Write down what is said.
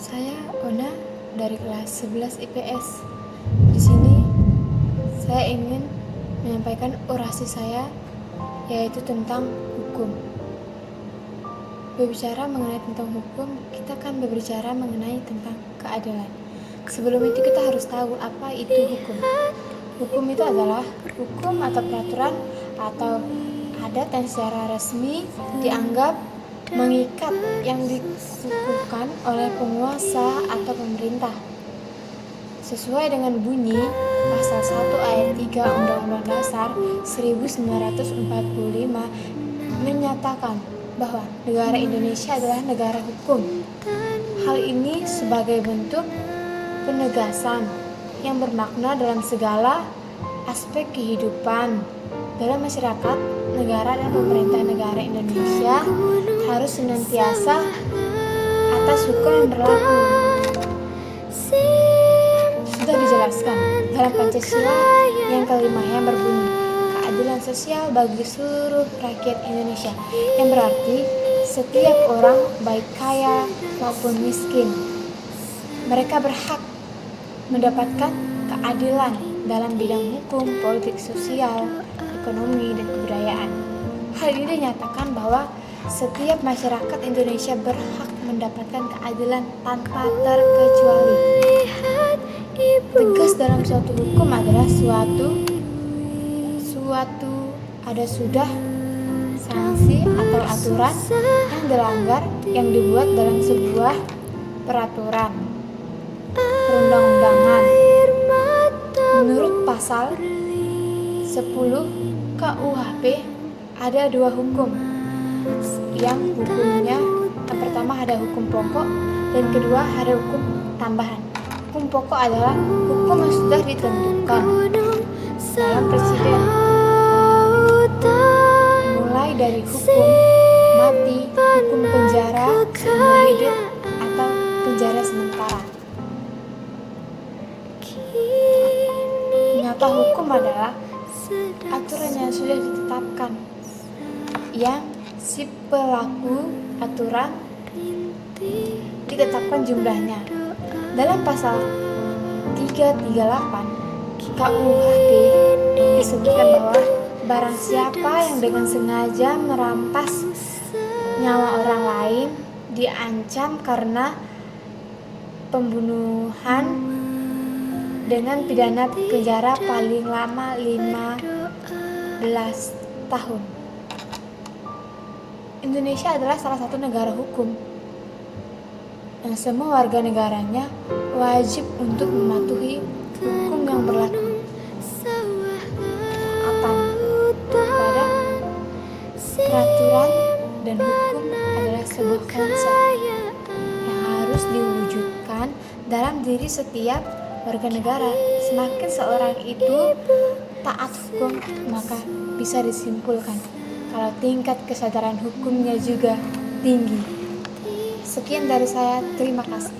Saya Ona dari kelas 11 IPS. Di sini saya ingin menyampaikan orasi saya, yaitu tentang hukum. Berbicara mengenai tentang hukum, kita kan berbicara mengenai tentang keadilan. Sebelum itu kita harus tahu apa itu hukum. Hukum itu adalah hukum atau peraturan atau adat yang secara resmi dianggap mengikat yang dikukuhkan oleh penguasa atau pemerintah. Sesuai dengan bunyi pasal 1 ayat 3 Undang-Undang Dasar 1945 menyatakan bahwa negara Indonesia adalah negara hukum. Hal ini sebagai bentuk penegasan yang bermakna dalam segala aspek kehidupan dalam masyarakat, negara dan pemerintah negara Indonesia harus senantiasa atas hukum yang berlaku. Sudah dijelaskan dalam Pancasila yang kelima yang berbunyi keadilan sosial bagi seluruh rakyat Indonesia, yang berarti setiap orang baik kaya maupun miskin, mereka berhak mendapatkan keadilan dalam bidang hukum, politik, sosial, ekonomi, dan kebudayaan. Hal ini dinyatakan bahwa setiap masyarakat Indonesia berhak mendapatkan keadilan tanpa terkecuali. Tegas dalam suatu hukum adalah suatu sudah sanksi atau aturan yang dilanggar yang dibuat dalam sebuah peraturan perundang-undangan. Menurut pasal 10 KUHP ada dua hukum yang hukumnya yang pertama ada hukum pokok dan kedua ada hukum tambahan. Hukum pokok adalah hukum yang sudah ditentukan dalam presiden, mulai dari hukum mati, hukum penjara seumur hidup atau penjara sementara. Nyata hukum adalah aturan yang sudah ditetapkan yang si pelaku aturan ditetapkan jumlahnya. Dalam pasal 338 KUHP disebutkan bahwa barang siapa yang dengan sengaja merampas nyawa orang lain diancam karena pembunuhan dengan pidana penjara paling lama 15 tahun. Indonesia adalah salah satu negara hukum yang semua warga negaranya wajib untuk mematuhi hukum yang berlaku. Taatan pada peraturan dan hukum adalah sebuah konsep yang harus diwujudkan dalam diri setiap warga negara. Semakin seorang itu taat hukum, maka bisa disimpulkan kalau tingkat kesadaran hukumnya juga tinggi. Sekian dari saya, terima kasih.